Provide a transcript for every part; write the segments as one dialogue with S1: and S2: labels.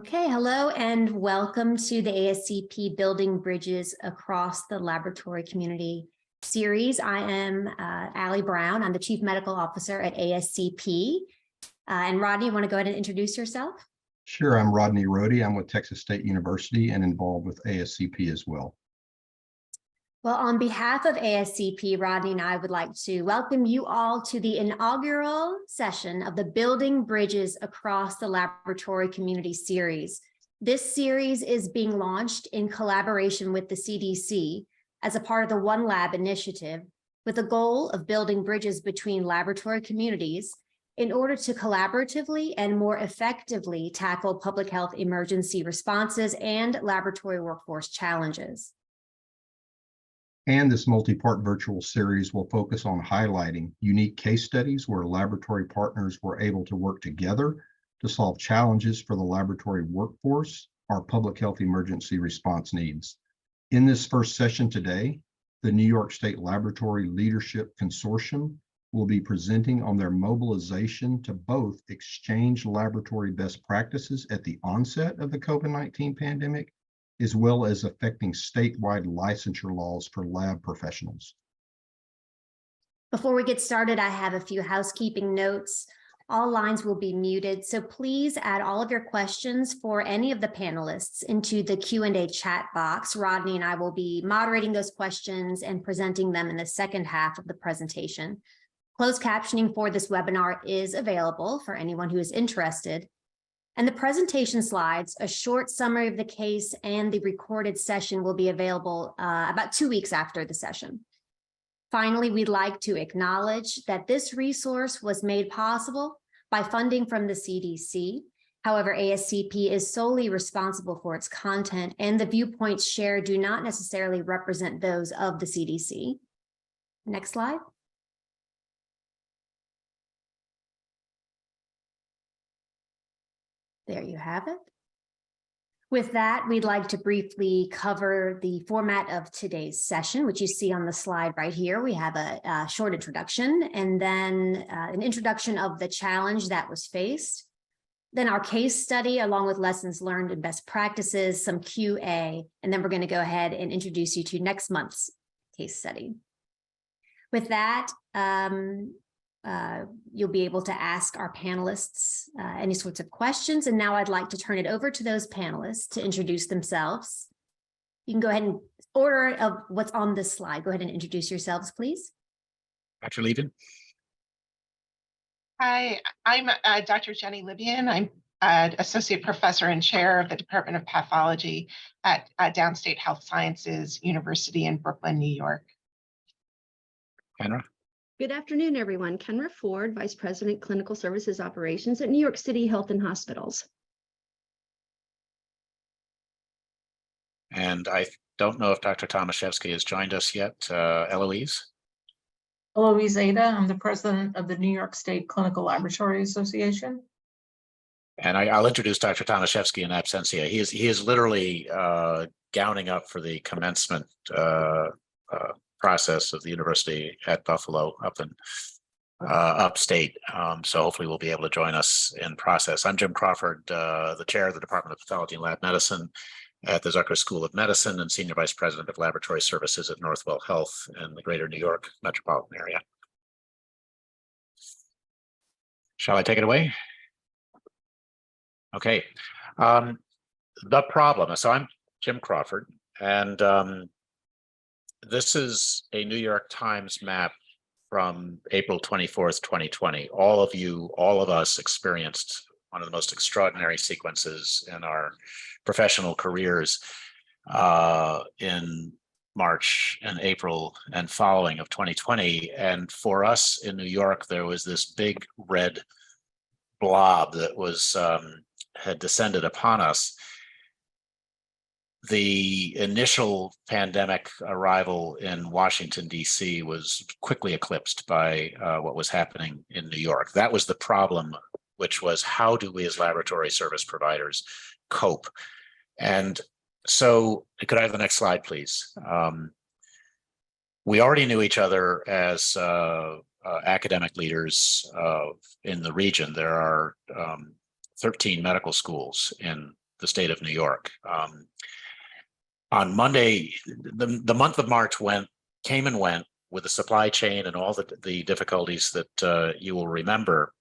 S1: Okay, hello and welcome to the ASCP Building Bridges Across the Laboratory Community series. I am Allie Brown. I'm the Chief Medical Officer at ASCP. And Rodney, you want to go ahead and introduce yourself?
S2: Sure, I'm Rodney Rohde. I'm with Texas State University and involved with ASCP as well.
S1: Well, on behalf of ASCP, Rodney and I would like to welcome you all to the inaugural session of the Building Bridges Across the Laboratory Community series. This series is being launched in collaboration with the CDC as a part of the One Lab initiative, with the goal of building bridges between laboratory communities in order to collaboratively and more effectively tackle public health emergency responses and laboratory workforce challenges.
S2: And this multi-part virtual series will focus on highlighting unique case studies where laboratory partners were able to work together to solve challenges for the laboratory workforce or public health emergency response needs. In this first session today, the New York State Laboratory Leadership Consortium will be presenting on their mobilization to both exchange laboratory best practices at the onset of the COVID-19 pandemic, as well as affecting statewide licensure laws for lab professionals.
S1: Before we get started, I have a few housekeeping notes. All lines will be muted, so please add all of your questions for any of the panelists into the Q&A chat box. Rodney and I will be moderating those questions and presenting them in the second half of the presentation. Closed captioning for this webinar is available for anyone who is interested. And the presentation slides, a short summary of the case, and the recorded session will be available about 2 weeks after the session. Finally, we'd like to acknowledge that this resource was made possible by funding from the CDC. However, ASCP is solely responsible for its content, and the viewpoints shared do not necessarily represent those of the CDC. Next slide. There you have it. With that, we'd like to briefly cover the format of today's session, which you see on the slide right here. We have a short introduction and then an introduction of the challenge that was faced. Then our case study, along with lessons learned and best practices, some QA, and then we're going to go ahead and introduce you to next month's case study. With that, you'll be able to ask our panelists any sorts of questions. And now I'd like to turn it over to those panelists to introduce themselves. You can go ahead and order of what's on this slide. Go ahead and introduce yourselves, please.
S3: Dr. Levin.
S4: Hi, I'm Dr. Jenny Libyan. I'm Associate Professor and Chair of the Department of Pathology at Downstate Health Sciences University in Brooklyn, New York.
S3: Kenra.
S5: Good afternoon, everyone. Kenra Ford, Vice President, Clinical Services Operations at New York City Health and Hospitals.
S3: And I don't know if Dr. Tomaszewski has joined us yet. Eloise?
S6: Eloise Ada, I'm the President of the New York State Clinical Laboratory Association.
S3: And I'll introduce Dr. Tomaszewski in absentia. He is literally gowning up for the commencement process of the university at Buffalo up in upstate. So hopefully we'll be able to join us in process. I'm Jim Crawford, the chair of the Department of Pathology and Lab Medicine at the Zucker School of Medicine and Senior Vice President of Laboratory Services at Northwell Health in the greater New York metropolitan area. Shall I take it away? Okay. The problem. So I'm Jim Crawford, and this is a New York Times map from April 24th, 2020. All of us experienced one of the most extraordinary sequences in our professional careers in March and April and following of 2020. And for us in New York, there was this big red blob that was had descended upon us. The initial pandemic arrival in Washington, D.C. was quickly eclipsed by what was happening in New York. That was the problem, which was how do we as laboratory service providers cope? And so, could I have the next slide, please? We already knew each other as academic leaders in the region. There are 13 medical schools in the state of New York. On Monday, the month of March came and went with the supply chain and all the difficulties that you will remember.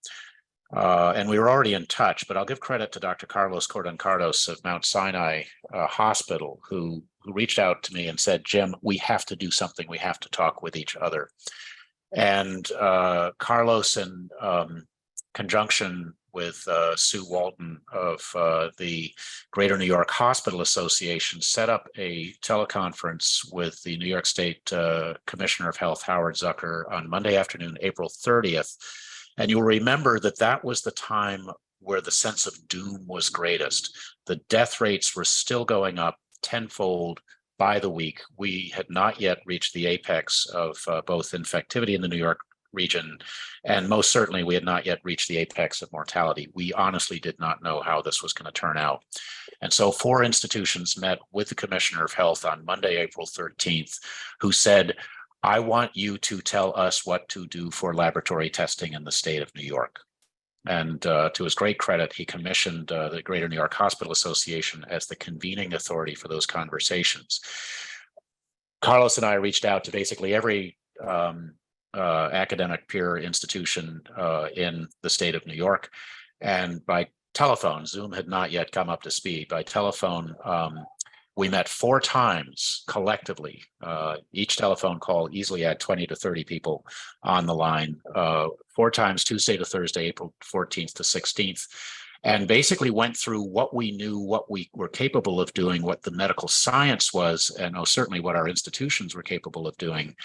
S3: And we were already in touch, but I'll give credit to Dr. Carlos Cordancardos of Mount Sinai Hospital, who reached out to me and said, Jim, we have to do something. We have to talk with each other. And Carlos, in conjunction with Sue Walton of the Greater New York Hospital Association, set up a teleconference with the New York State Commissioner of Health, Howard Zucker, on Monday afternoon, April 30th. And you'll remember that that was the time where the sense of doom was greatest. The death rates were still going up tenfold by the week. We had not yet reached the apex of both infectivity in the New York region, and most certainly we had not yet reached the apex of mortality. We honestly did not know how this was going to turn out. And so 4 institutions met with the Commissioner of Health on Monday, April 13th, who said, I want you to tell us what to do for laboratory testing in the state of New York. And to his great credit, he commissioned the Greater New York Hospital Association as the convening authority for those conversations. Carlos and I reached out to basically every academic peer institution in the state of New York. And by telephone, Zoom had not yet come up to speed. By telephone, we met 4 times collectively. Each telephone call easily had 20 to 30 people on the line, 4 times, Tuesday to Thursday, April 14th to 16th, and basically went through what we knew, what we were capable of doing, what the medical science was, and certainly what our institutions were capable of doing,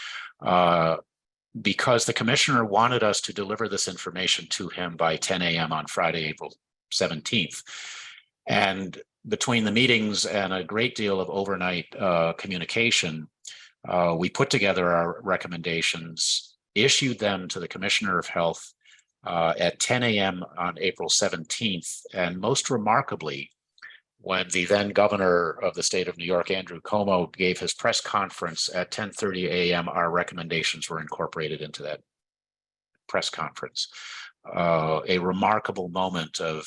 S3: because the commissioner wanted us to deliver this information to him by 10 a.m. on Friday, April 17th. And between the meetings and a great deal of overnight communication, we put together our recommendations, issued them to the Commissioner of Health at 10 a.m. on April 17th. And most remarkably, when the then governor of the state of New York, Andrew Cuomo, gave his press conference at 10:30 a.m., our recommendations were incorporated into that press conference. A remarkable moment of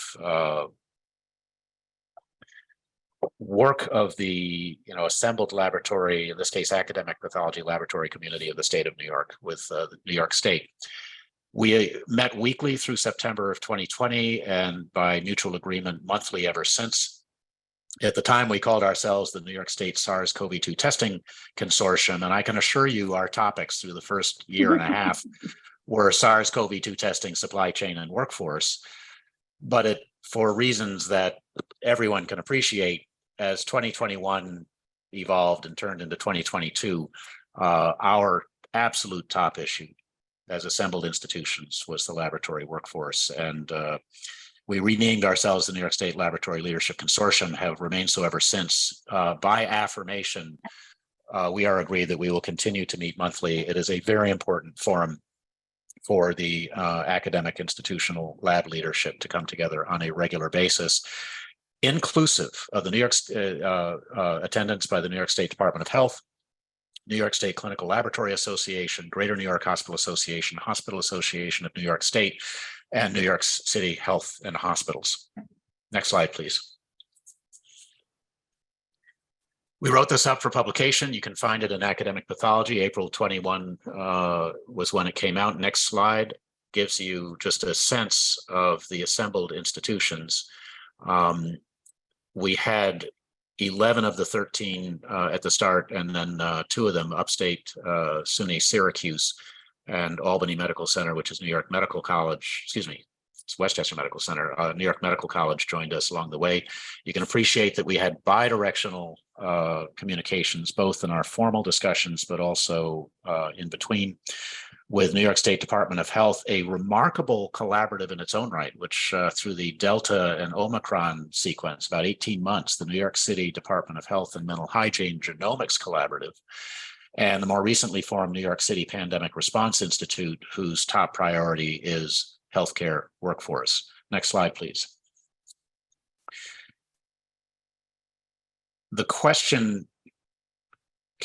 S3: work of the assembled laboratory, in this case academic pathology laboratory community of the state of New York with New York State. We met weekly through September of 2020, and by mutual agreement monthly ever since. At the time, we called ourselves the New York State SARS-CoV-2 Testing Consortium, and I can assure you our topics through the first year and a half were SARS-CoV-2 testing, supply chain, and workforce. But for reasons that everyone can appreciate, as 2021 evolved and turned into 2022, our absolute top issue as assembled institutions was the laboratory workforce. And we renamed ourselves the New York State Laboratory Leadership Consortium, have remained so ever since. By affirmation, we are agreed that we will continue to meet monthly. It is a very important forum for the academic institutional lab leadership to come together on a regular basis, inclusive of the New York attendance by the New York State Department of Health, New York State Clinical Laboratory Association, Greater New York Hospital Association, Hospital Association of New York State, and New York City Health and Hospitals. Next slide, please. We wrote this up for publication. You can find it in Academic Pathology. April 21 was when it came out. Next slide gives you just a sense of the assembled institutions. We had 11 of the 13 at the start, and then 2 of them, upstate SUNY Syracuse and Albany Medical Center, which is New York Medical College, excuse me, it's Westchester Medical Center. New York Medical College joined us along the way. You can appreciate that we had bi-directional communications, both in our formal discussions, but also in between, with New York State Department of Health, a remarkable collaborative in its own right, which through the Delta and Omicron sequence, about 18 months, the New York City Department of Health and Mental Hygiene Genomics Collaborative, and the more recently formed New York City Pandemic Response Institute, whose top priority is healthcare workforce. Next slide, please. The question,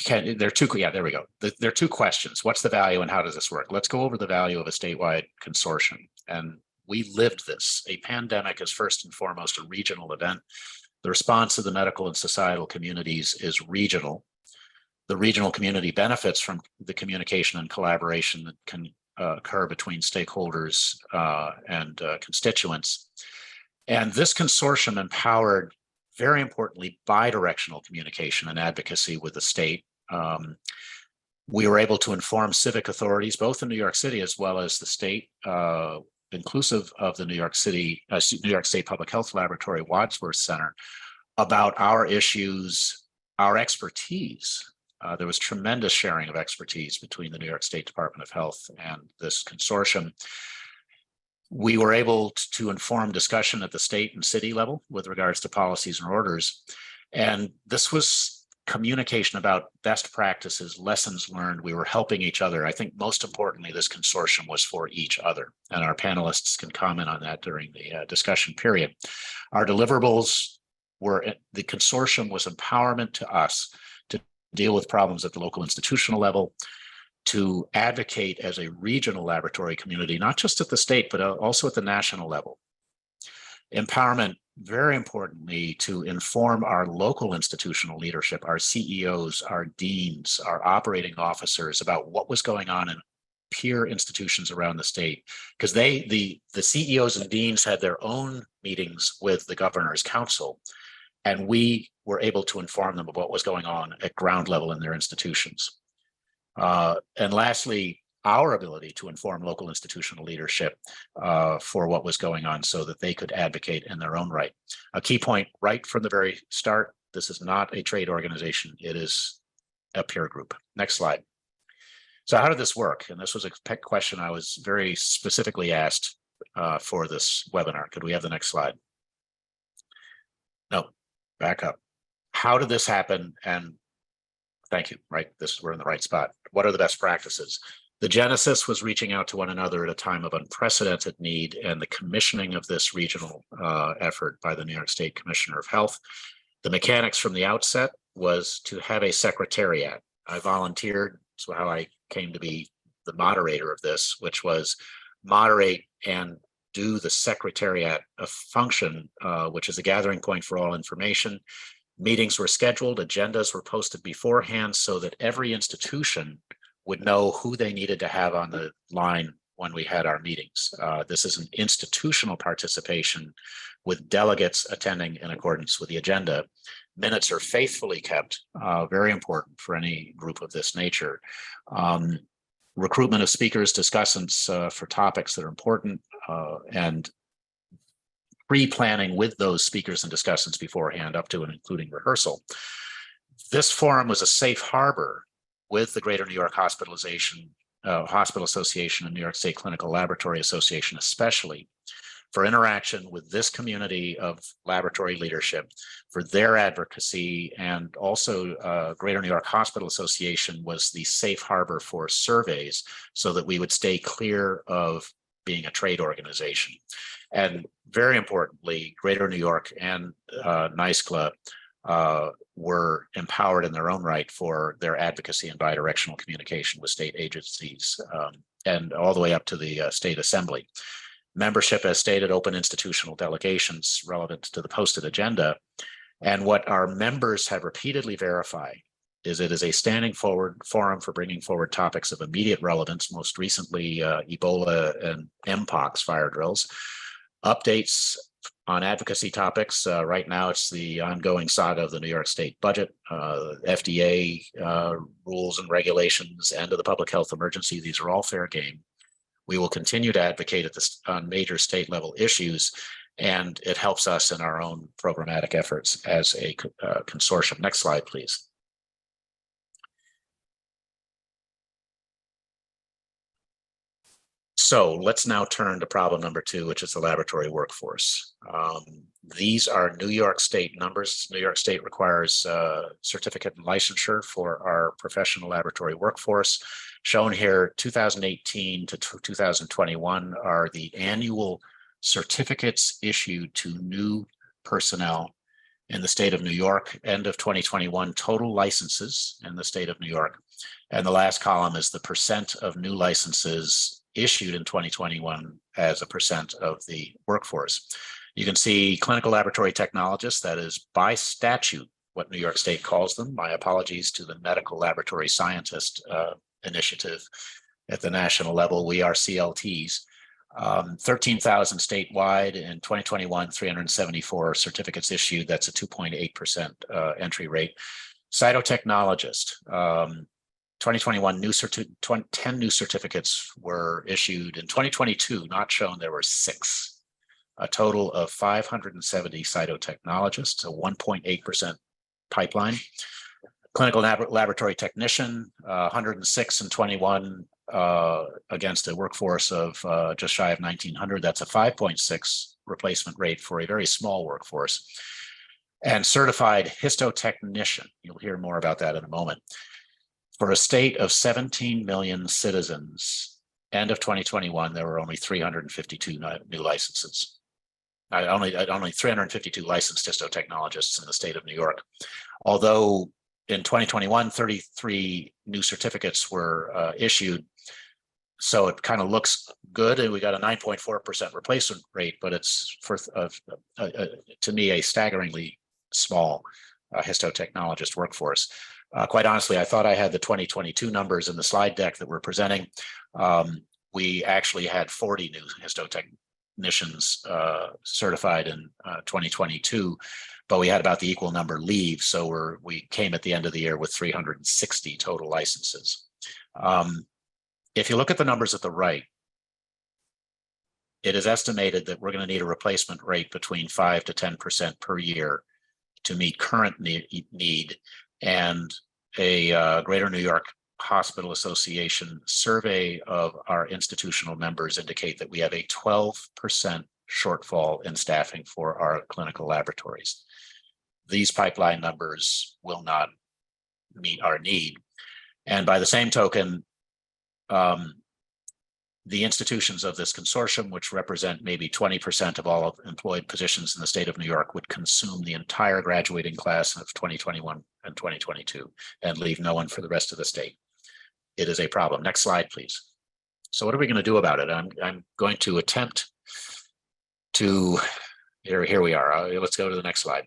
S3: there are 2, yeah, there we go. There are 2 questions. What's the value and how does this work? Let's go over the value of a statewide consortium. And we lived this. A pandemic is first and foremost a regional event. The response of the medical and societal communities is regional. The regional community benefits from the communication and collaboration that can occur between stakeholders and constituents. And this consortium empowered, very importantly, bidirectional communication and advocacy with the state. We were able to inform civic authorities, both in New York City as well as the state, inclusive of the New York State Public Health Laboratory Wadsworth Center, about our issues, our expertise. There was tremendous sharing of expertise between the New York State Department of Health and this consortium. We were able to inform discussion at the state and city level with regards to policies and orders. And this was communication about best practices, lessons learned. We were helping each other. I think most importantly, this consortium was for each other. And our panelists can comment on that during the discussion period. Our deliverables were, the consortium was empowerment to us to deal with problems at the local institutional level, to advocate as a regional laboratory community, not just at the state, but also at the national level. Empowerment, very importantly, to inform our local institutional leadership, our CEOs, our deans, our operating officers about what was going on in peer institutions around the state. Because the CEOs and deans had their own meetings with the governor's council, and we were able to inform them of what was going on at ground level in their institutions. And lastly, our ability to inform local institutional leadership for what was going on so that they could advocate in their own right. A key point right from the very start, this is not a trade organization, it is a peer group. Next slide. So how did this work? And this was a question I was very specifically asked for this webinar. Could we have the next slide? No, back up. How did this happen? And thank you, right? We're in the right spot. What are the best practices? The genesis was reaching out to one another at a time of unprecedented need, and the commissioning of this regional effort by the New York State Commissioner of Health. The mechanics from the outset was to have a secretariat. I volunteered, so how I came to be the moderator of this, which was moderate and do the secretariat of function, which is a gathering point for all information. Meetings were scheduled, agendas were posted beforehand so that every institution would know who they needed to have on the line when we had our meetings. This is an institutional participation with delegates attending in accordance with the agenda. Minutes are faithfully kept, very important for any group of this nature. Recruitment of speakers, discussants for topics that are important, and pre-planning with those speakers and discussants beforehand up to and including rehearsal. This forum was a safe harbor with the Greater New York Hospital Association and New York State Clinical Laboratory Association, especially for interaction with this community of laboratory leadership, for their advocacy, and also Greater New York Hospital Association was the safe harbor for surveys so that we would stay clear of being a trade organization. And very importantly, Greater New York and NYSCLA were empowered in their own right for their advocacy and bidirectional communication with state agencies and all the way up to the state assembly. Membership, as stated, open institutional delegations relevant to the posted agenda. And what our members have repeatedly verified is it is a standing forward forum for bringing forward topics of immediate relevance, most recently Ebola and Mpox fire drills, updates on advocacy topics. Right now, it's the ongoing saga of the New York State budget, FDA rules and regulations, end of the public health emergency. These are all fair game. We will continue to advocate on major state level issues, and it helps us in our own programmatic efforts as a consortium. Next slide, please. So let's now turn to problem number 2, which is the laboratory workforce. These are New York State numbers. New York State requires certificate and licensure for our professional laboratory workforce. Shown here, 2018 to 2021 are the annual certificates issued to new personnel in the state of New York. End of 2021, total licenses in the state of New York. And the last column is the percent of new licenses issued in 2021 as a percent of the workforce. You can see clinical laboratory technologists, that is by statute what New York State calls them. My apologies to the medical laboratory scientist initiative at the national level. We are CLTs. 13,000 statewide in 2021, 374 certificates issued. That's a 2.8% entry rate. Cytotechnologist, 2021 10 new certificates were issued. In 2022, not shown, there were 6. A total of 570 cytotechnologists, a 1.8% pipeline. Clinical laboratory technician, 106 in 21 against a workforce of just shy of 1,900. That's a 5.6 replacement rate for a very small workforce. And certified histotechnician, you'll hear more about that in a moment. For a state of 17 million citizens, end of 2021, there were only 352 new licenses. Only 352 licensed histotechnologists in the state of New York. Although in 2021, 33 new certificates were issued. So it kind of looks good, and we got a 9.4% replacement rate, but it's to me a staggeringly small histotechnologist workforce. Quite honestly, I thought I had the 2022 numbers in the slide deck that we're presenting. We actually had 40 new histotechnicians certified in 2022, but we had about the equal number leave. So we came at the end of the year with 360 total licenses. If you look at the numbers at the right, it is estimated that we're going to need a replacement rate between 5 to 10% per year to meet current need. And a Greater New York Hospital Association survey of our institutional members indicate that we have a 12% shortfall in staffing for our clinical laboratories. These pipeline numbers will not meet our need. And by the same token, the institutions of this consortium, which represent maybe 20% of all employed positions in the state of New York, would consume the entire graduating class of 2021 and 2022 and leave no one for the rest of the state. It is a problem. Next slide, please. So what are we going to do about it? I'm going to attempt to, here we are. Let's go to the next slide.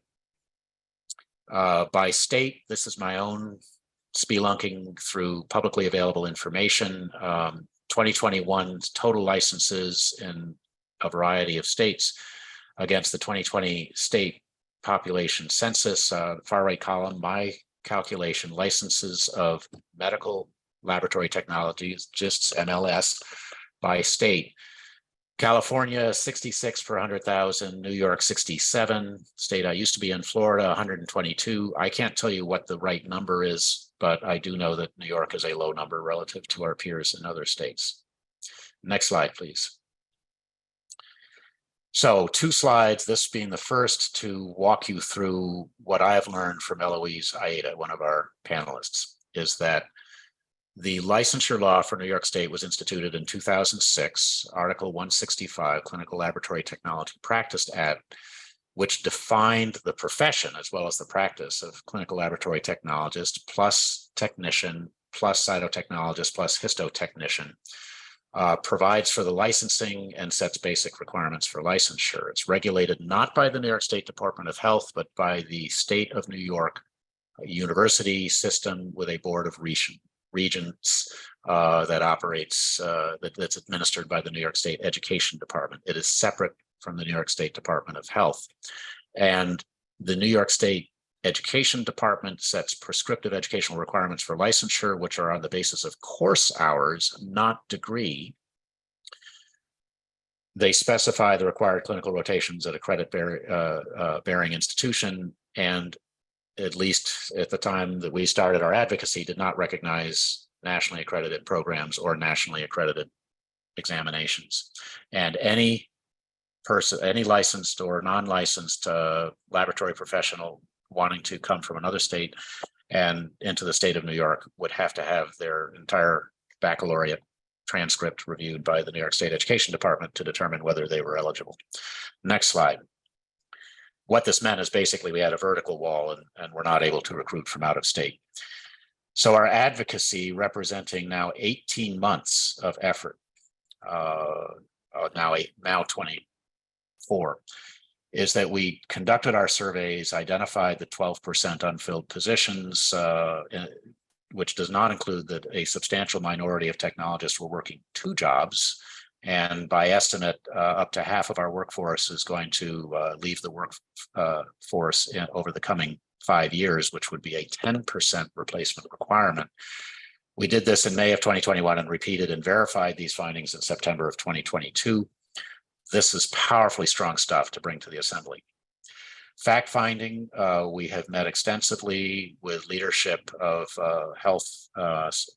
S3: By state, this is my own spelunking through publicly available information. 2021 total licenses in a variety of states against the 2020 state population census. Far right column, my calculation, licenses of medical laboratory technologies, just MLS by state. California, 66 per 100,000, New York, 67, state I used to be in, Florida, 122. I can't tell you what the right number is, but I do know that New York is a low number relative to our peers in other states. Next slide, please. So 2 slides, this being the first to walk you through what I've learned from Eloise Aida, one of our panelists, is that the licensure law for New York State was instituted in 2006, Article 165, Clinical Laboratory Technology Practice Act, which defined the profession as well as the practice of clinical laboratory technologist plus technician plus cytotechnologist plus histotechnician, provides for the licensing and sets basic requirements for licensure. It's regulated not by the New York State Department of Health, but by the State of New York University system with a board of regents that operates, that's administered by the New York State Education Department. It is separate from the New York State Department of Health. And the New York State Education Department sets prescriptive educational requirements for licensure, which are on the basis of course hours, not degree. They specify the required clinical rotations at a credit bearing institution, and at least at the time that we started our advocacy, did not recognize nationally accredited programs or nationally accredited examinations. And any person, any licensed or non-licensed laboratory professional wanting to come from another state and into the state of New York would have to have their entire baccalaureate transcript reviewed by the New York State Education Department to determine whether they were eligible. Next slide. What this meant is basically we had a vertical wall and we're not able to recruit from out of state. So our advocacy, representing now 18 months of effort, now 24, is that we conducted our surveys, identified the 12% unfilled positions, which does not include that a substantial minority of technologists were working 2 jobs. And by estimate, up to half of our workforce is going to leave the workforce over the coming 5 years, which would be a 10% replacement requirement. We did this in May of 2021 and repeated and verified these findings in September of 2022. This is powerfully strong stuff to bring to the Assembly. Fact finding, we have met extensively with leadership of health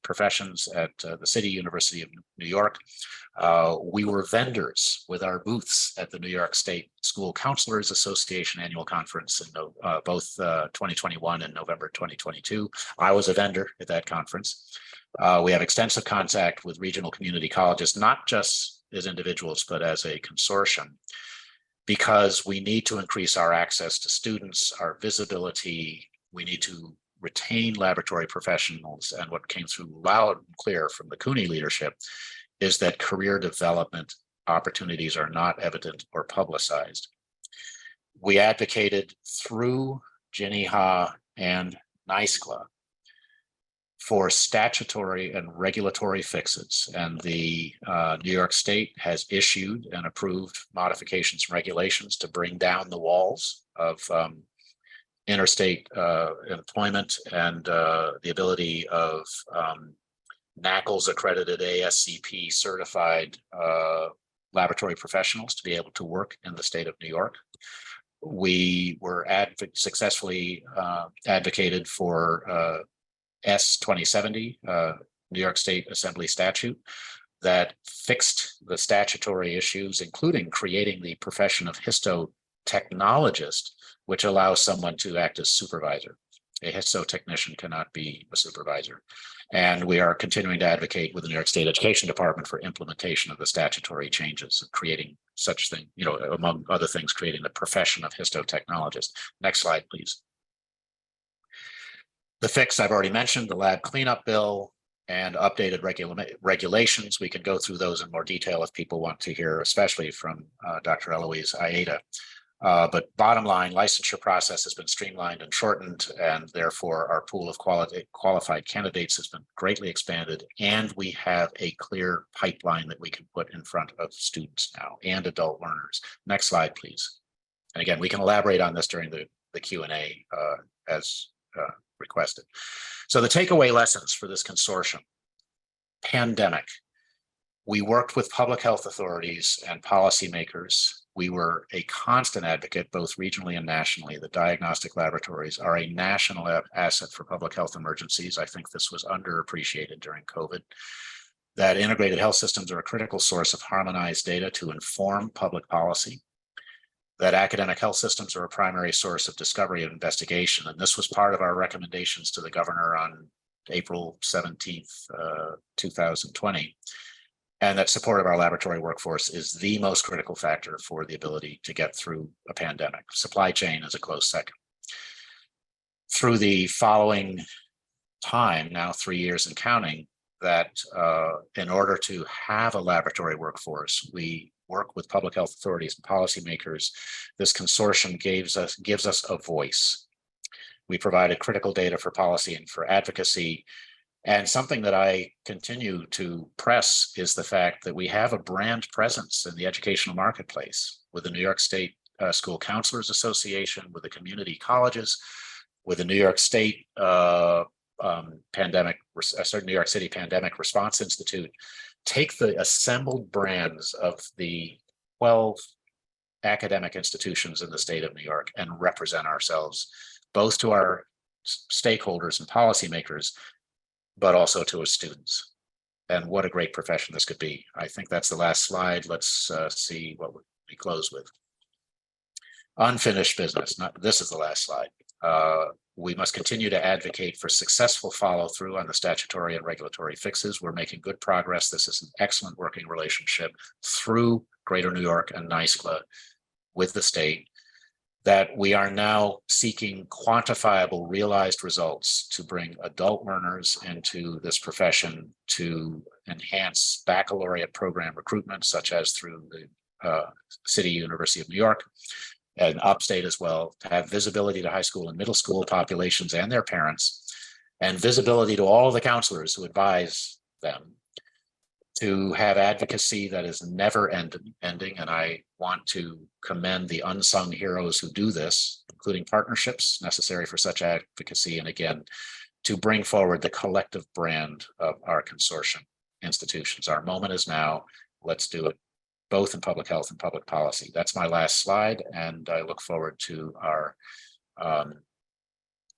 S3: professions at the City University of New York. We were vendors with our booths at the New York State School Counselors Association annual conference in both 2021 and November 2022. I was a vendor at that conference. We have extensive contact with regional community colleges, not just as individuals, but as a consortium, because we need to increase our access to students, our visibility. We need to retain laboratory professionals. And what came through loud and clear from the CUNY leadership is that career development opportunities are not evident or publicized. We advocated through JNIHA and NYSCLA for statutory and regulatory fixes. And the New York State has issued and approved modifications and regulations to bring down the walls of interstate employment and the ability of NACLS accredited ASCP certified laboratory professionals to be able to work in the state of New York. We were successfully advocated for S-2070, New York State Assembly statute, that fixed the statutory issues, including creating the profession of histotechnologist, which allows someone to act as supervisor. A histotechnician cannot be a supervisor. And we are continuing to advocate with the New York State Education Department for implementation of the statutory changes and creating such thing, among other things, creating the profession of histotechnologist. Next slide, please. The fix I've already mentioned, the lab cleanup bill and updated regulations. We can go through those in more detail if people want to hear, especially from Dr. Eloise Aida. But bottom line, licensure process has been streamlined and shortened, and therefore our pool of qualified candidates has been greatly expanded, and we have a clear pipeline that we can put in front of students now and adult learners. Next slide, please. And again, we can elaborate on this during the Q&A as requested. So the takeaway lessons for this consortium: pandemic. We worked with public health authorities and policymakers. We were a constant advocate, both regionally and nationally, that diagnostic laboratories are a national asset for public health emergencies. I think this was underappreciated during COVID. That integrated health systems are a critical source of harmonized data to inform public policy. That academic health systems are a primary source of discovery and investigation. And this was part of our recommendations to the governor on April 17th, 2020. And that support of our laboratory workforce is the most critical factor for the ability to get through a pandemic. Supply chain is a close second. Through the following time, now 3 years and counting, that in order to have a laboratory workforce, we work with public health authorities and policymakers. This consortium gives us a voice. We provided critical data for policy and for advocacy. And something that I continue to press is the fact that we have a brand presence in the educational marketplace with the New York State School Counselors Association, with the community colleges, with the New York State New York City Pandemic Response Institute. Take the assembled brands of the 12 academic institutions in the state of New York and represent ourselves, both to our stakeholders and policymakers, but also to our students. And what a great profession this could be. I think that's the last slide. Let's see what we close with. Unfinished business. This is the last slide. We must continue to advocate for successful follow through on the statutory and regulatory fixes. We're making good progress. This is an excellent working relationship through Greater New York and NYSCLA with the state, that we are now seeking quantifiable realized results to bring adult learners into this profession, to enhance baccalaureate program recruitment, such as through the City University of New York, and upstate as well, to have visibility to high school and middle school populations and their parents, and visibility to all the counselors who advise them, to have advocacy that is never ending. And I want to commend the unsung heroes who do this, including partnerships necessary for such advocacy. And again, to bring forward the collective brand of our consortium institutions. Our moment is now. Let's do it, both in public health and public policy. That's my last slide, and I look forward to our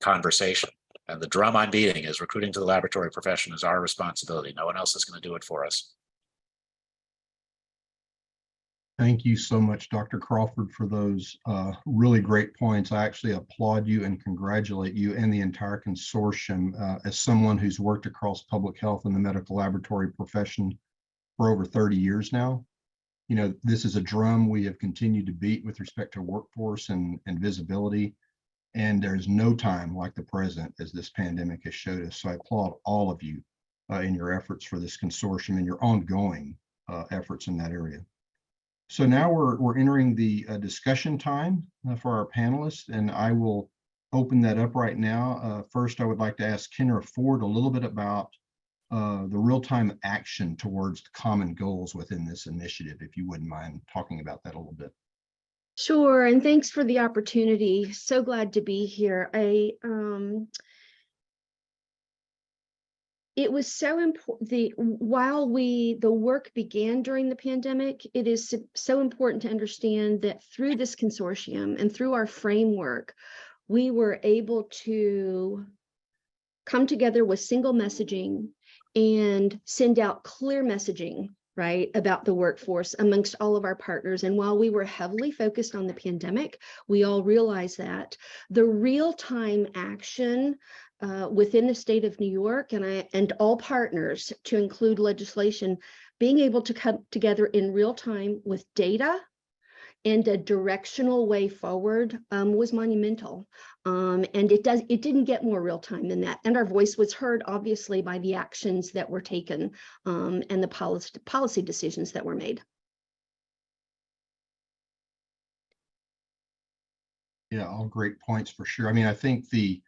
S3: conversation. And the drum I'm beating is recruiting to the laboratory profession is our responsibility. No one else is going to do it for us.
S2: Thank you so much, Dr. Crawford, for those really great points. I actually applaud you and congratulate you and the entire consortium. As someone who's worked across public health and the medical laboratory profession for over 30 years now, you know, this is a drum we have continued to beat with respect to workforce and visibility. And there's no time like the present, as this pandemic has showed us. So I applaud all of you in your efforts for this consortium and your ongoing efforts in that area. So now we're entering the discussion time for our panelists, and I will open that up right now. First, I would like to ask Kendra Ford a little bit about the real-time action towards the common goals within this initiative, if you wouldn't mind talking about that a little bit.
S5: Sure, and thanks for the opportunity. So glad to be here. It was so important. While the work began during the pandemic, it is so important to understand that through this consortium and through our framework, we were able to come together with single messaging and send out clear messaging, right, about the workforce amongst all of our partners. And while we were heavily focused on the pandemic, we all realized that the real-time action within the state of New York and all partners, to include legislation, being able to come together in real time with data and a directional way forward was monumental. And it didn't get more real time than that. And our voice was heard, obviously, by the actions that were taken and the policy decisions that were made.
S2: Yeah, all great points for sure. I mean, I think the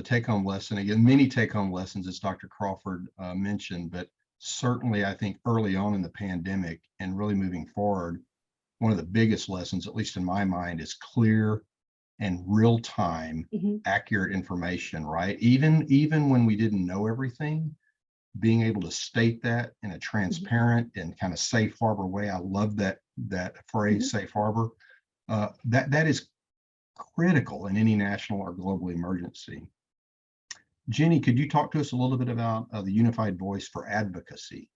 S2: take-home lesson, again, many take-home lessons, as Dr. Crawford mentioned, but certainly I think early on in the pandemic and really moving forward, one of the biggest lessons, at least in my mind, is clear and real-time accurate information, right? Even when we didn't know everything, being able to state that in a transparent and kind of safe harbor way. I love that phrase, safe harbor. That is critical in any national or global emergency. Jenny, could you talk to us a little bit about the unified voice for advocacy?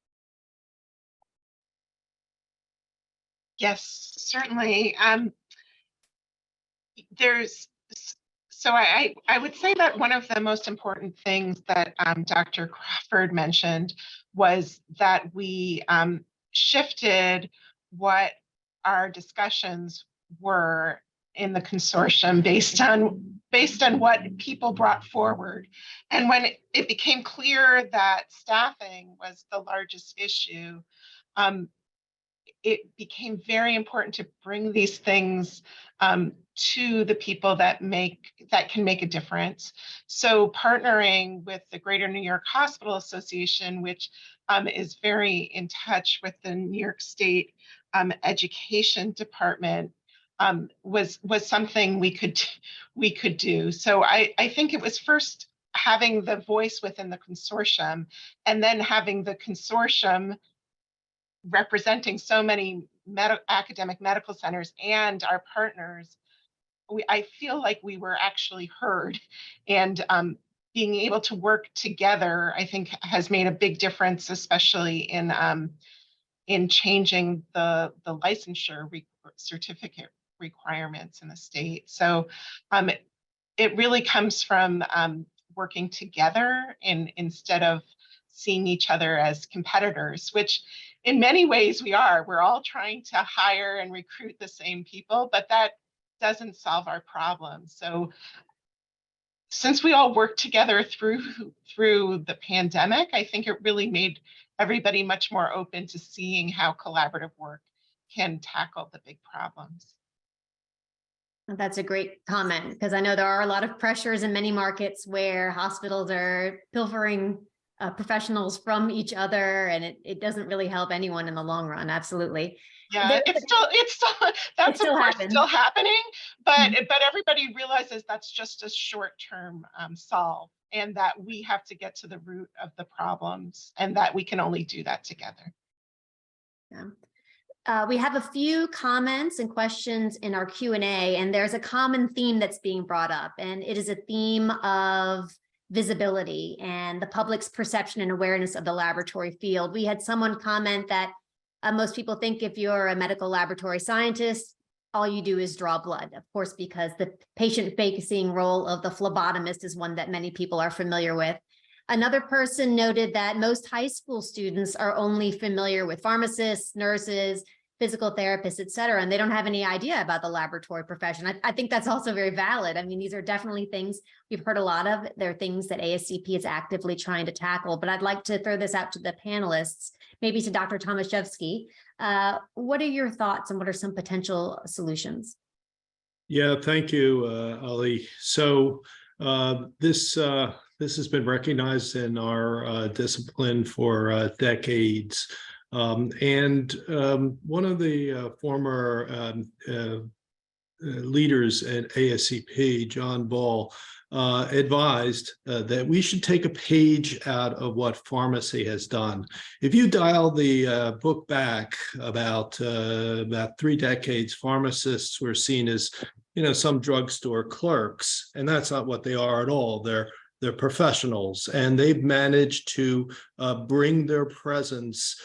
S4: Yes, certainly. So I would say that one of the most important things that Dr. Crawford mentioned was that we shifted what our discussions were in the consortium based on what people brought forward. And when it became clear that staffing was the largest issue, it became very important to bring these things to the people that can make a difference. So partnering with the Greater New York Hospital Association, which is very in touch with the New York State Education Department, was something we could do. So I think it was first having the voice within the consortium, and then having the consortium representing so many academic medical centers and our partners. I feel like we were actually heard, and being able to work together, I think, has made a big difference, especially in changing the licensure certificate requirements in the state. So it really comes from working together instead of seeing each other as competitors, which in many ways we are. We're all trying to hire and recruit the same people, but that doesn't solve our problems. So since we all worked together through the pandemic, I think it really made everybody much more open to seeing how collaborative work can tackle the big problems.
S1: That's a great comment, because I know there are a lot of pressures in many markets where hospitals are pilfering professionals from each other, and it doesn't really help anyone in the long run. Absolutely.
S4: Yeah, it's still that's
S1: still
S4: of course
S1: happens.
S4: still happening, but
S1: Mhm.
S4: everybody realizes that's just a short-term solve, and that we have to get to the root of the problems, and that we can only do that together.
S1: Yeah. We have a few comments and questions in our Q&A, and there's a common theme that's being brought up, and it is a theme of visibility and the public's perception and awareness of the laboratory field. We had someone comment that most people think if you're a medical laboratory scientist, all you do is draw blood, of course, because the patient-facing role of the phlebotomist is one that many people are familiar with. Another person noted that most high school students are only familiar with pharmacists, nurses, physical therapists, et cetera, and they don't have any idea about the laboratory profession. I think that's also very valid. I mean, these are definitely things we've heard a lot of. They're things that ASCP is actively trying to tackle, but I'd like to throw this out to the panelists, maybe to Dr. Tomaszewski. What are your thoughts and what are some potential solutions?
S7: Yeah, thank you, Ali. So this has been recognized in our discipline for decades. And one of the former leaders at ASCP, John Ball, advised that we should take a page out of what pharmacy has done. If you dial the book back about 3 decades, pharmacists were seen as, some drugstore clerks, and that's not what they are at all. They're professionals, and they've managed to bring their presence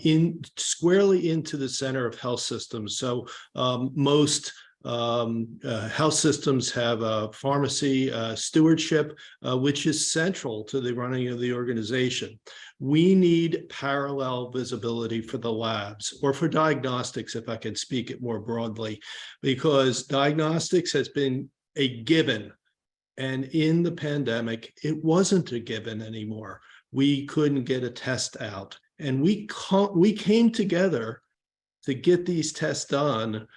S7: in squarely into the center of health systems. So most health systems have a pharmacy stewardship, which is central to the running of the organization. We need parallel visibility for the labs, or for diagnostics, if I can speak it more broadly, because diagnostics has been a given. And in the pandemic, it wasn't a given anymore. We couldn't get a test out. And we came together to get these tests done,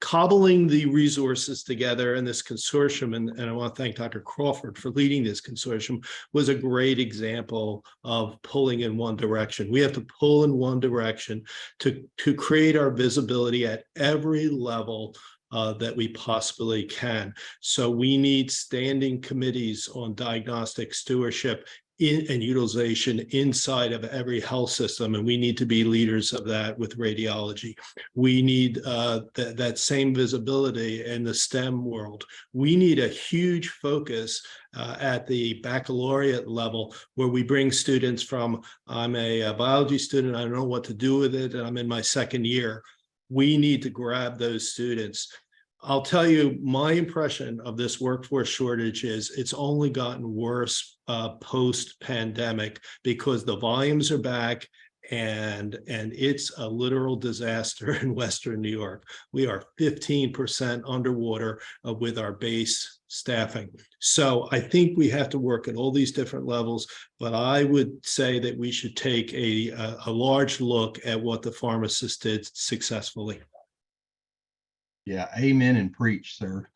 S7: cobbling the resources together in this consortium. And I want to thank Dr. Crawford for leading this consortium, was a great example of pulling in one direction. We have to pull in one direction to create our visibility at every level that we possibly can. So we need standing committees on diagnostic stewardship and utilization inside of every health system, and we need to be leaders of that with radiology. We need that same visibility in the STEM world. We need a huge focus at the baccalaureate level, where we bring students from, I'm a biology student, I don't know what to do with it, and I'm in my 2nd year. We need to grab those students. I'll tell you, my impression of this workforce shortage is it's only gotten worse post-pandemic, because the volumes are back, and it's a literal disaster in Western New York. We are 15% underwater with our base staffing. So I think we have to work at all these different levels, but I would say that we should take a large look at what the pharmacists did successfully.
S2: Yeah, amen and preach, sir.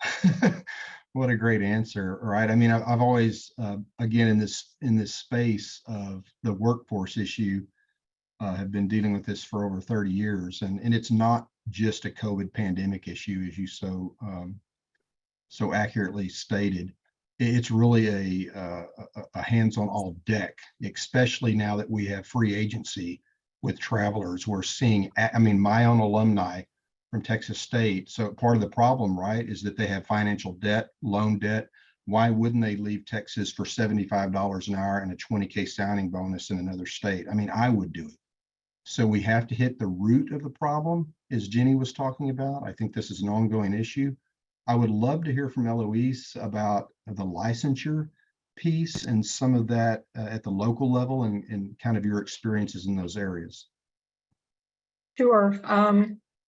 S2: What a great answer, right? I mean, I've always, again, in this space of the workforce issue, have been dealing with this for over 30 years, and it's not just a COVID pandemic issue, as you so accurately stated. It's really a hands on all deck, especially now that we have free agency with travelers. We're seeing, I mean, my own alumni from Texas State. So part of the problem, right, is that they have financial debt, loan debt. Why wouldn't they leave Texas for $75 an hour and a $20K signing bonus in another state? I mean, I would do it. So we have to hit the root of the problem, as Jenny was talking about. I think this is an ongoing issue. I would love to hear from Eloise about the licensure piece and some of that at the local level, and kind of your experiences in those areas.
S6: Sure.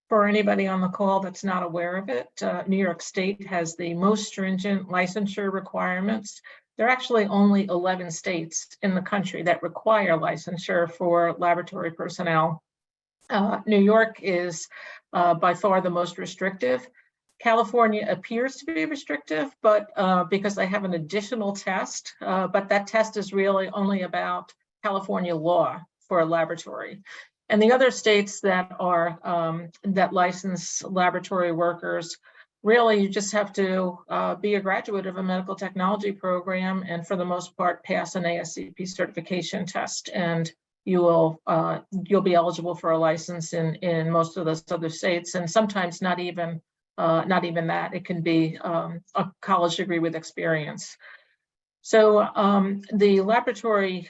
S6: For anybody on the call that's not aware of it, New York State has the most stringent licensure requirements. There are actually only 11 states in the country that require licensure for laboratory personnel. New York is by far the most restrictive. California appears to be restrictive, but because they have an additional test, but that test is really only about California law for a laboratory. And the other states that are that license laboratory workers, really you just have to be a graduate of a medical technology program, and for the most part pass an ASCP certification test, and you'll be eligible for a license in most of those other states, and sometimes not even that. It can be a college degree with experience. So the laboratory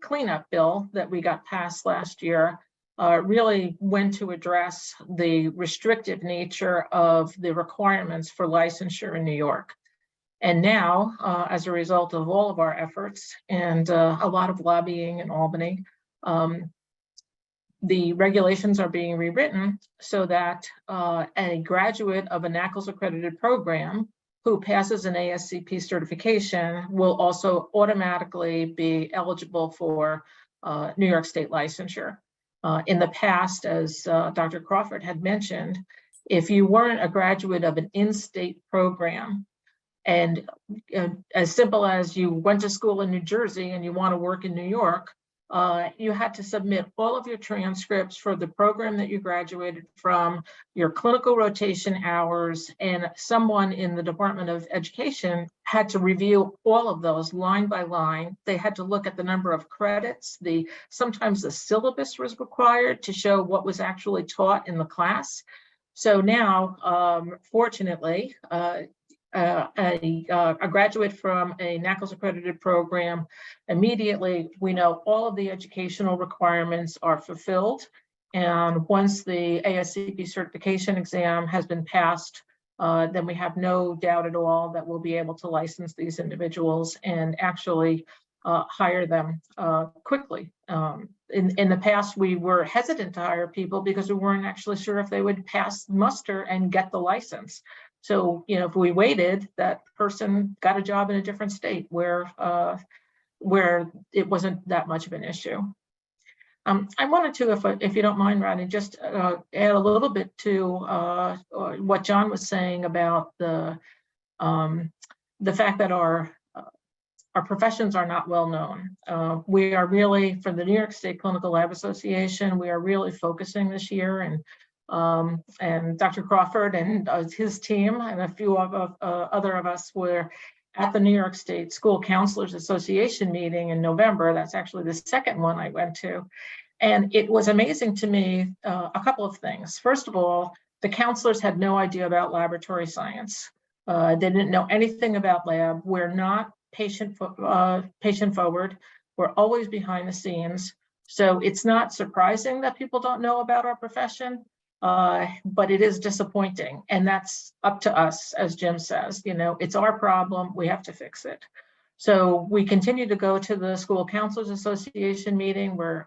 S6: cleanup bill that we got passed last year really went to address the restrictive nature of the requirements for licensure in New York. And now, as a result of all of our efforts and a lot of lobbying in Albany, the regulations are being rewritten so that a graduate of a NACLS accredited program who passes an ASCP certification will also automatically be eligible for New York State licensure. In the past, as Dr. Crawford had mentioned, if you weren't a graduate of an in-state program, and as simple as you went to school in New Jersey and you want to work in New York, you had to submit all of your transcripts for the program that you graduated from, your clinical rotation hours, and someone in the Department of Education had to review all of those line by line. They had to look at the number of credits. Sometimes the syllabus was required to show what was actually taught in the class. So now, fortunately, a graduate from a NACLS accredited program, immediately we know all of the educational requirements are fulfilled. And once the ASCP certification exam has been passed, then we have no doubt at all that we'll be able to license these individuals and actually hire them quickly. In the past, we were hesitant to hire people because we weren't actually sure if they would pass muster and get the license. So, if we waited, that person got a job in a different state where it wasn't that much of an issue. I wanted to, if you don't mind, Rodney, just add a little bit to what John was saying about the fact that our professions are not well known. We are really, from the New York State Clinical Lab Association, we are really focusing this year, and Dr. Crawford and his team and a few of other of us were at the New York State School Counselors Association meeting in November. That's actually the second one I went to. And it was amazing to me, a couple of things. First of all, the counselors had no idea about laboratory science. They didn't know anything about lab. We're not patient forward. We're always behind the scenes. So it's not surprising that people don't know about our profession. But it is disappointing, and that's up to us, as Jim says. It's our problem. We have to fix it. So we continue to go to the School Counselors Association meeting. We're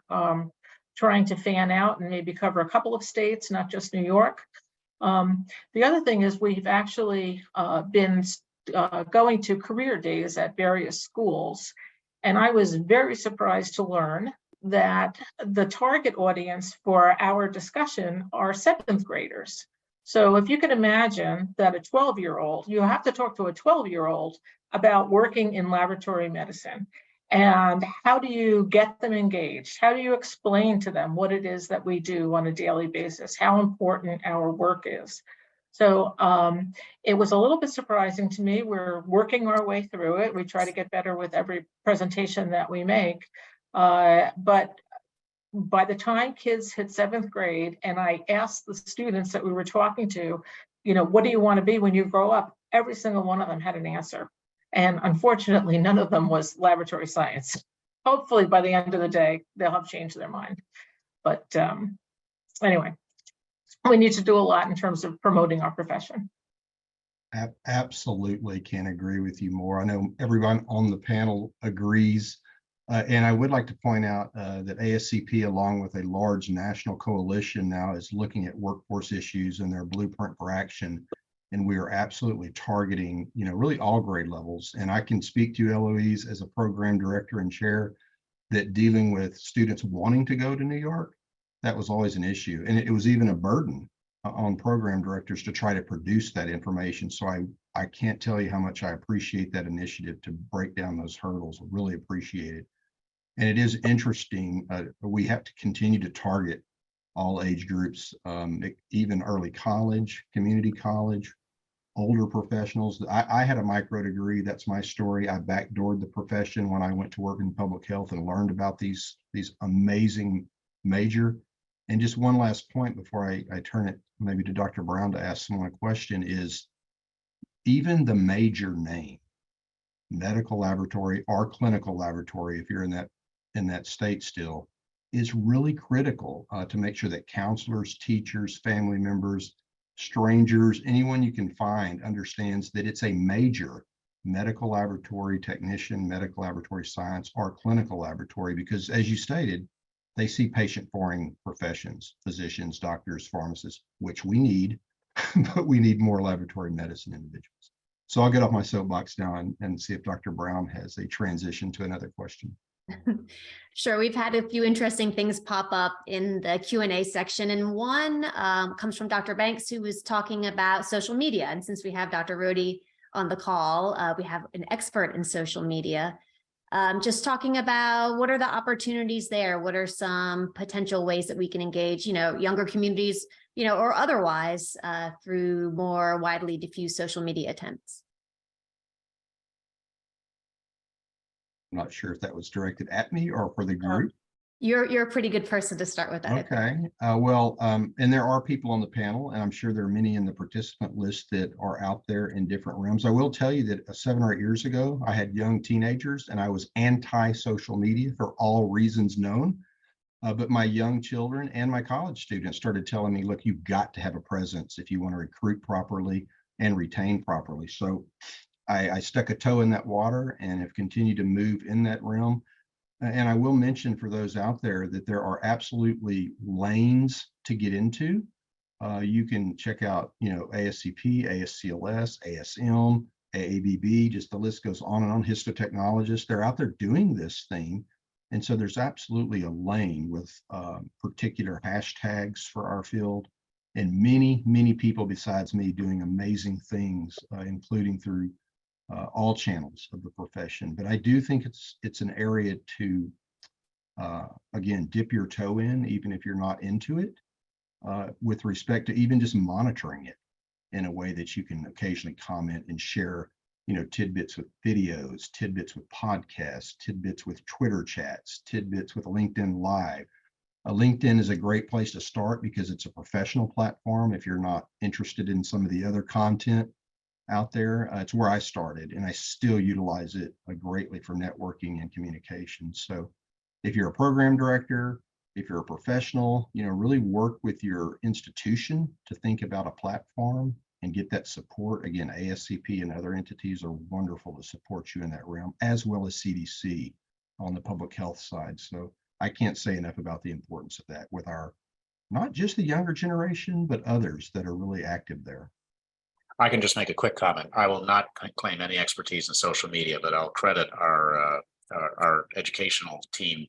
S6: trying to fan out and maybe cover a couple of states, not just New York. The other thing is we've actually been going to career days at various schools, and I was very surprised to learn that the target audience for our discussion are 7th graders. So if you can imagine that a 12-year-old, you have to talk to a 12-year-old about working in laboratory medicine. And how do you get them engaged? How do you explain to them what it is that we do on a daily basis, how important our work is? So it was a little bit surprising to me. We're working our way through it. We try to get better with every presentation that we make. But by the time kids hit 7th grade, and I asked the students that we were talking to, what do you want to be when you grow up? Every single one of them had an answer. And unfortunately, none of them was laboratory science. Hopefully, by the end of the day, they'll have changed their mind. But anyway, we need to do a lot in terms of promoting our profession.
S2: Absolutely, can't agree with you more. I know everyone on the panel agrees. And I would like to point out that ASCP, along with a large national coalition now, is looking at workforce issues in their blueprint for action. And we are absolutely targeting, really all grade levels. And I can speak to you, Eloise, as a program director and chair, that dealing with students wanting to go to New York, that was always an issue. And it was even a burden on program directors to try to produce that information. So I can't tell you how much I appreciate that initiative to break down those hurdles. Really appreciate it. And it is interesting. We have to continue to target all age groups, even early college, community college, older professionals. I had a micro degree. That's my story. I backdoored the profession when I went to work in public health and learned about these amazing major. And just one last point before I turn it maybe to Dr. Brown to ask someone a question is, even the major name, medical laboratory or clinical laboratory, if you're in that state still, is really critical to make sure that counselors, teachers, family members, strangers, anyone you can find understands that it's a major medical laboratory technician, medical laboratory science, or clinical laboratory, because as you stated, they see patient-foreign professions, physicians, doctors, pharmacists, which we need, but we need more laboratory medicine individuals. So I'll get off my soapbox now and see if Dr. Brown has a transition to another question.
S1: Sure, we've had a few interesting things pop up in the Q&A section, and one comes from Dr. Banks, who was talking about social media. And since we have Dr. Rohde on the call, we have an expert in social media, just talking about what are the opportunities there, what are some potential ways that we can engage, younger communities, or otherwise through more widely diffused social media attempts.
S2: I'm not sure if that was directed at me or for the group.
S1: You're a pretty good person to start with that.
S2: Okay. And there are people on the panel, and I'm sure there are many in the participant list that are out there in different realms. I will tell you that 7 or 8 years ago, I had young teenagers and I was anti-social media for all reasons known. But my young children and my college students started telling me, look, you've got to have a presence if you want to recruit properly and retain properly. So I stuck a toe in that water and have continued to move in that realm. And I will mention for those out there that there are absolutely lanes to get into. You can check out, ASCP, ASCLS, ASM, AABB, just the list goes on and on. Histotechnologists, they're out there doing this thing. And so there's absolutely a lane with particular hashtags for our field, and many, many people besides me doing amazing things, including through all channels of the profession. But I do think it's an area to, again, dip your toe in, even if you're not into it, with respect to even just monitoring it in a way that you can occasionally comment and share, tidbits with videos, tidbits with podcasts, tidbits with Twitter chats, tidbits with LinkedIn Live. LinkedIn is a great place to start because it's a professional platform. If you're not interested in some of the other content out there, it's where I started, and I still utilize it greatly for networking and communication. So if you're a program director, if you're a professional, really work with your institution to think about a platform and get that support. Again, ASCP and other entities are wonderful to support you in that realm, as well as CDC on the public health side. So I can't say enough about the importance of that with our, not just the younger generation, but others that are really active there.
S3: I can just make a quick comment. I will not claim any expertise in social media, but I'll credit our educational team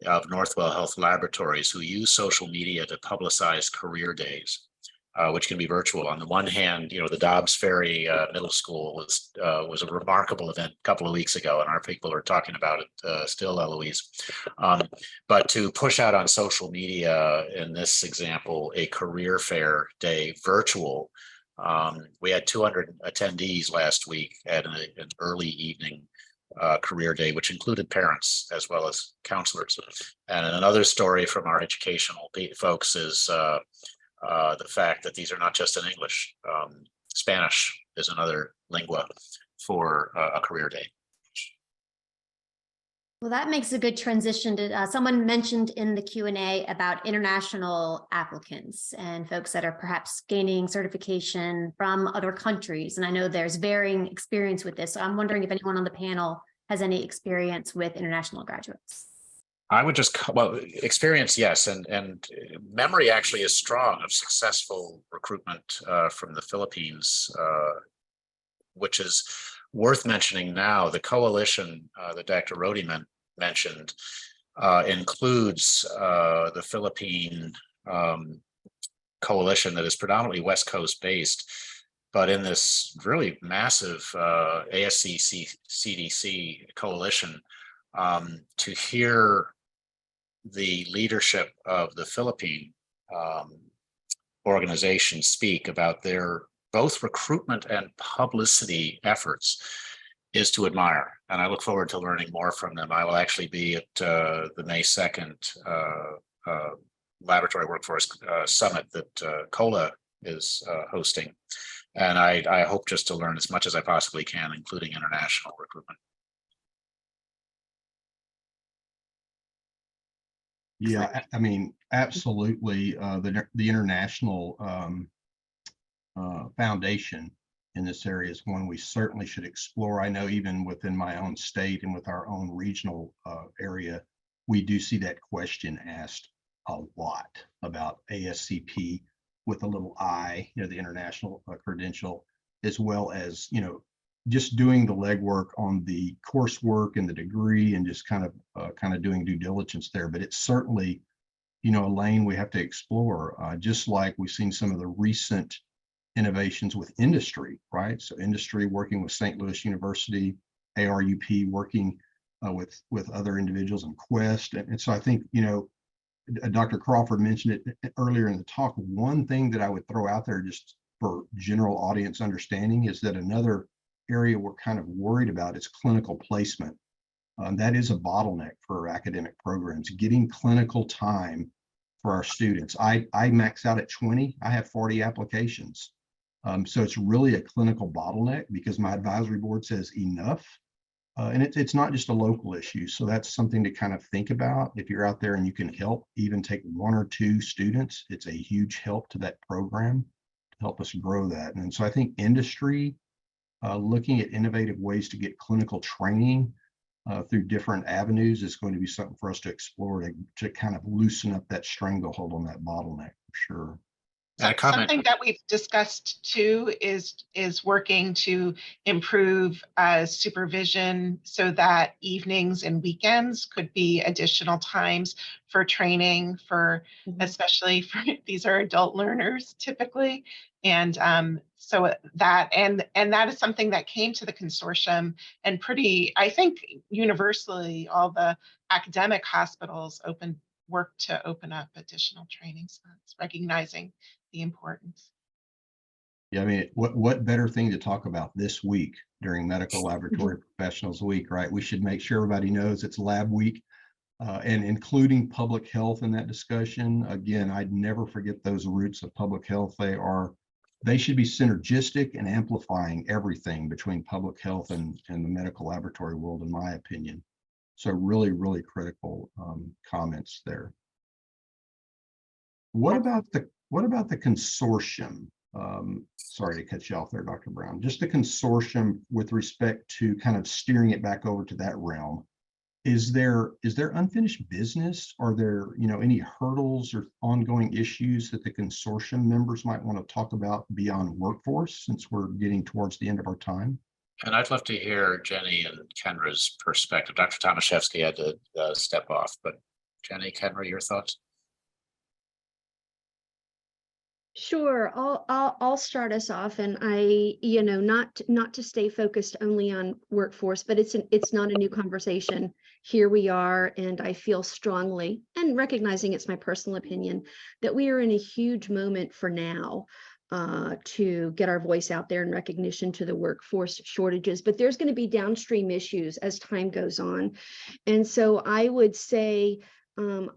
S3: of Northwell Health Laboratories, who use social media to publicize career days, which can be virtual. On the one hand, the Dobbs Ferry Middle School was a remarkable event a couple of weeks ago, and our people are talking about it still, Eloise. But to push out on social media, in this example, a career fair day virtual. We had 200 attendees last week at an early evening career day, which included parents as well as counselors. And another story from our educational folks is the fact that these are not just in English. Spanish is another lingua for a career day.
S1: Well, that makes a good transition to someone mentioned in the Q&A about international applicants and folks that are perhaps gaining certification from other countries. And I know there's varying experience with this. So I'm wondering if anyone on the panel has any experience with international graduates.
S3: I would experience, yes, and memory actually is strong of successful recruitment from the Philippines, which is worth mentioning now. The coalition that Dr. Rohde mentioned includes the Philippine coalition that is predominantly West Coast based, but in this really massive ASC CDC coalition, to hear the leadership of the Philippine organization speak about their both recruitment and publicity efforts is to admire. And I look forward to learning more from them. I will actually be at the May 2nd Laboratory Workforce Summit that COLA is hosting. And I hope just to learn as much as I possibly can, including international recruitment.
S2: Yeah, I mean, absolutely. The international foundation in this area is one we certainly should explore. I know even within my own state and with our own regional area, we do see that question asked a lot about ASCP with a little I, the international credential, as well as, just doing the legwork on the coursework and the degree and just kind of doing due diligence there. But it's certainly, a lane we have to explore, just like we've seen some of the recent innovations with industry, right? So industry working with St. Louis University, ARUP working with other individuals in Quest. And so I think, Dr. Crawford mentioned it earlier in the talk. One thing that I would throw out there just for general audience understanding is that another area we're kind of worried about is clinical placement. That is a bottleneck for academic programs, getting clinical time for our students. I max out at 20, I have 40 applications. So it's really a clinical bottleneck because my advisory board says enough. And it's not just a local issue. So that's something to kind of think about. If you're out there and you can help, even take 1 or 2 students, it's a huge help to that program to help us grow that. And so I think industry, looking at innovative ways to get clinical training through different avenues is going to be something for us to explore to kind of loosen up that stranglehold on that bottleneck for sure.
S4: Something that we've discussed too is working to improve supervision so that evenings and weekends could be additional times for training for, especially for, these are adult learners typically. And so that, and that is something that came to the consortium, and I think universally all the academic hospitals work to open up additional training spots, recognizing the importance.
S2: Yeah, I mean, what better thing to talk about this week during Medical Laboratory Professionals Week, right? We should make sure everybody knows it's Lab Week, and including public health in that discussion. Again, I'd never forget those roots of public health. They should be synergistic and amplifying everything between public health and the medical laboratory world, in my opinion. So really, really critical comments there. What about the consortium? Sorry to cut you off there, Dr. Brown. Just the consortium with respect to kind of steering it back over to that realm. Is there unfinished business? Are there, any hurdles or ongoing issues that the consortium members might want to talk about beyond workforce, since we're getting towards the end of our time?
S3: And I'd love to hear Jenny and Kenra's perspective. Dr. Tomaszewski had to step off, but Jenny, Kenra, your thoughts?
S5: Sure, I'll start us off, and not to stay focused only on workforce, but it's not a new conversation. Here we are, and I feel strongly, and recognizing it's my personal opinion, that we are in a huge moment for now to get our voice out there in recognition to the workforce shortages. But there's going to be downstream issues as time goes on, and so I would say,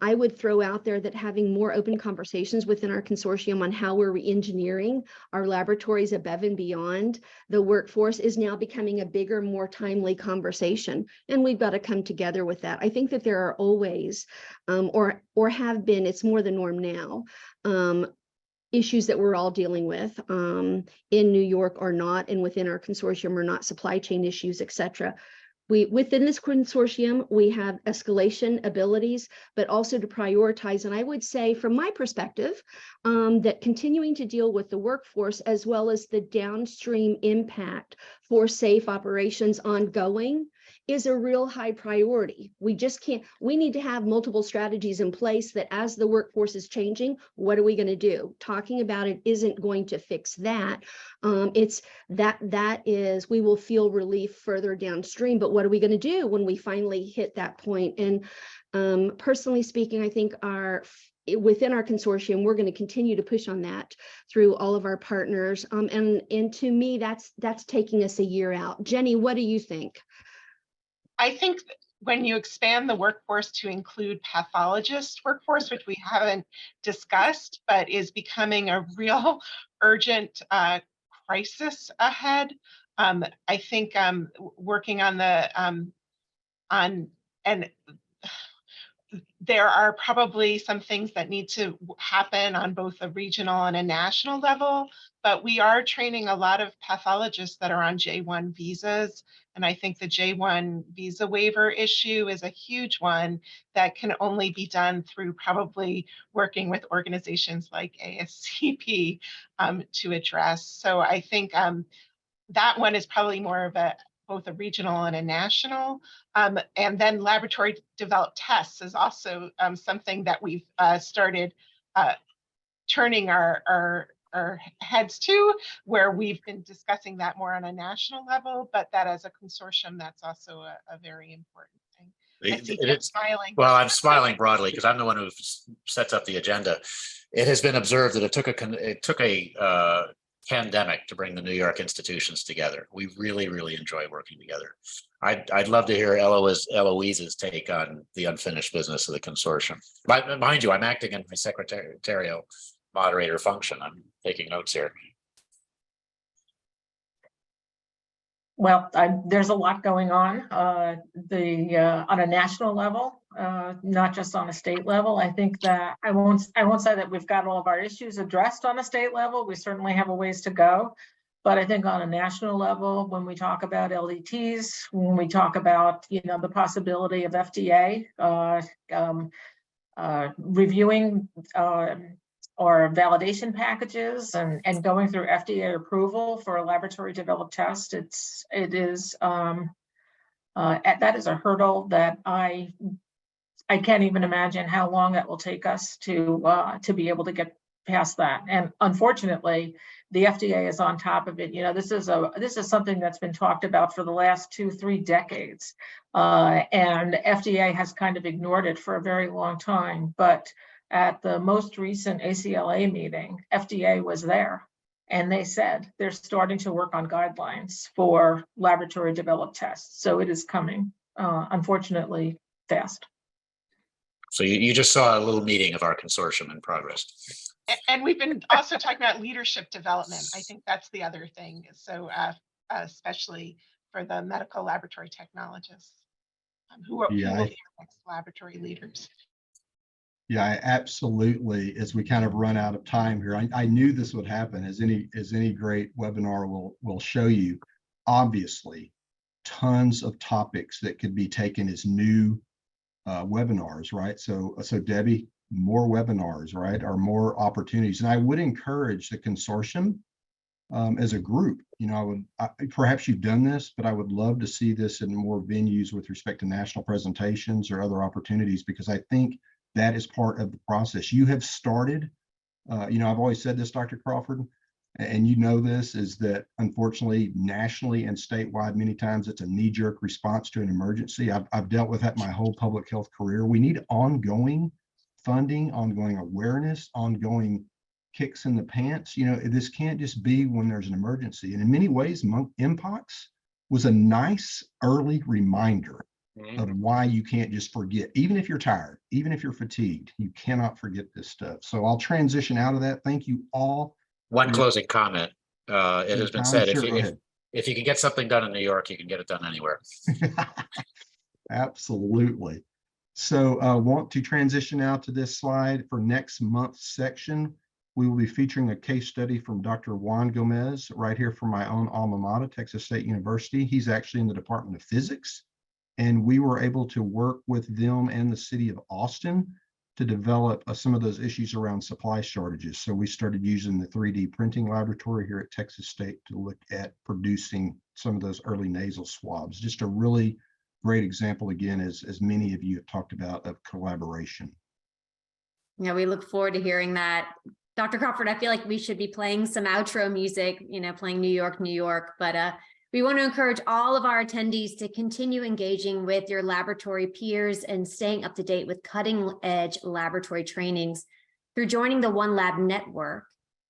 S5: I would throw out there that having more open conversations within our consortium on how we're re-engineering our laboratories above and beyond the workforce is now becoming a bigger, more timely conversation. And we've got to come together with that. I think that there are always, or have been, it's more the norm now, issues that we're all dealing with in New York or not, and within our consortium or not, supply chain issues, et cetera. Within this consortium, we have escalation abilities, but also to prioritize. And I would say, from my perspective, that continuing to deal with the workforce as well as the downstream impact for safe operations ongoing is a real high priority. We just can't, we need to have multiple strategies in place that as the workforce is changing, what are we going to do? Talking about it isn't going to fix that. It's that is, we will feel relief further downstream, but what are we going to do when we finally hit that point? And personally speaking, I think within our consortium, we're going to continue to push on that through all of our partners. And to me, that's taking us a year out. Jenny, what do you think?
S4: I think when you expand the workforce to include pathologist workforce, which we haven't discussed, but is becoming a real urgent crisis ahead, I think working on and there are probably some things that need to happen on both a regional and a national level, but we are training a lot of pathologists that are on J1 visas. And I think the J1 visa waiver issue is a huge one that can only be done through probably working with organizations like ASCP to address. So I think that one is probably more of both a regional and a national. And then laboratory developed tests is also something that we've started turning our heads to, where we've been discussing that more on a national level, but that as a consortium, that's also a very important thing. I see Jim smiling.
S3: Well, I'm smiling broadly because I'm the one who sets up the agenda. It has been observed that it took a pandemic to bring the New York institutions together. We really, really enjoy working together. I'd love to hear Eloise's take on the unfinished business of the consortium. Mind you, I'm acting in my secretarial moderator function. I'm taking notes here.
S6: Well, there's a lot going on on a national level, not just on a state level. I think that I won't say that we've got all of our issues addressed on a state level. We certainly have a ways to go. But I think on a national level, when we talk about LDTs, when we talk about the possibility of FDA reviewing or validation packages and going through FDA approval for a laboratory developed test, that is a hurdle that I can't even imagine how long that will take us to be able to get past that. And unfortunately, the FDA is on top of it. This is something that's been talked about for the last 2-3 decades, and FDA has kind of ignored it for a very long time. But at the most recent ACLA meeting, FDA was there, and they said they're starting to work on guidelines for laboratory developed tests. So it is coming, unfortunately, fast.
S3: So you just saw a little meeting of our consortium in progress.
S4: And we've been also talking about leadership development. I think that's the other thing. So especially for the medical laboratory technologists who will be our next laboratory leaders.
S2: Yeah, absolutely. As we kind of run out of time here, I knew this would happen, as any great webinar will show you. Obviously, tons of topics that could be taken as new webinars, right? So Debbie, more webinars, right, or more opportunities. And I would encourage the consortium as a group. Perhaps you've done this, but I would love to see this in more venues with respect to national presentations or other opportunities, because I think that is part of the process. You have started, I've always said this, Dr. Crawford, and this, is that unfortunately, nationally and statewide, many times it's a knee-jerk response to an emergency. I've dealt with that my whole public health career. We need ongoing funding, ongoing awareness, ongoing kicks in the pants. This can't just be when there's an emergency. And in many ways, Mpox was a nice early reminder of why you can't just forget. Even if you're tired, even if you're fatigued, you cannot forget this stuff. So I'll transition out of that. Thank you all.
S3: One closing comment. It has been said,
S2: sure,
S3: if you can get something done in New York, you can get it done anywhere.
S2: Absolutely. So want to transition now to this slide for next month's section. We will be featuring a case study from Dr. Juan Gomez right here from my own alma mater, Texas State University. He's actually in the Department of Physics, and we were able to work with them and the city of Austin to develop some of those issues around supply shortages. So we started using the 3D printing laboratory here at Texas State to look at producing some of those early nasal swabs. Just a really great example again, as many of you have talked about, of collaboration.
S1: Yeah, we look forward to hearing that. Dr. Crawford, I feel like we should be playing some outro music, playing New York, New York, but we want to encourage all of our attendees to continue engaging with your laboratory peers and staying up to date with cutting edge laboratory trainings through joining the One Lab network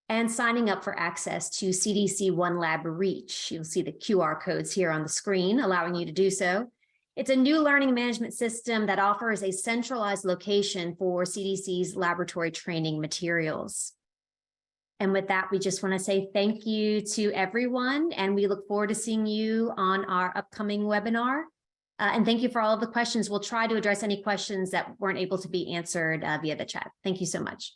S1: and signing up for access to CDC One Lab Reach. You'll see the QR codes here on the screen, allowing you to do so. It's a new learning management system that offers a centralized location for CDC's laboratory training materials. And with that, we just want to say thank you to everyone, and we look forward to seeing you on our upcoming webinar. And thank you for all of the questions. We'll try to address any questions that weren't able to be answered via the chat. Thank you so much.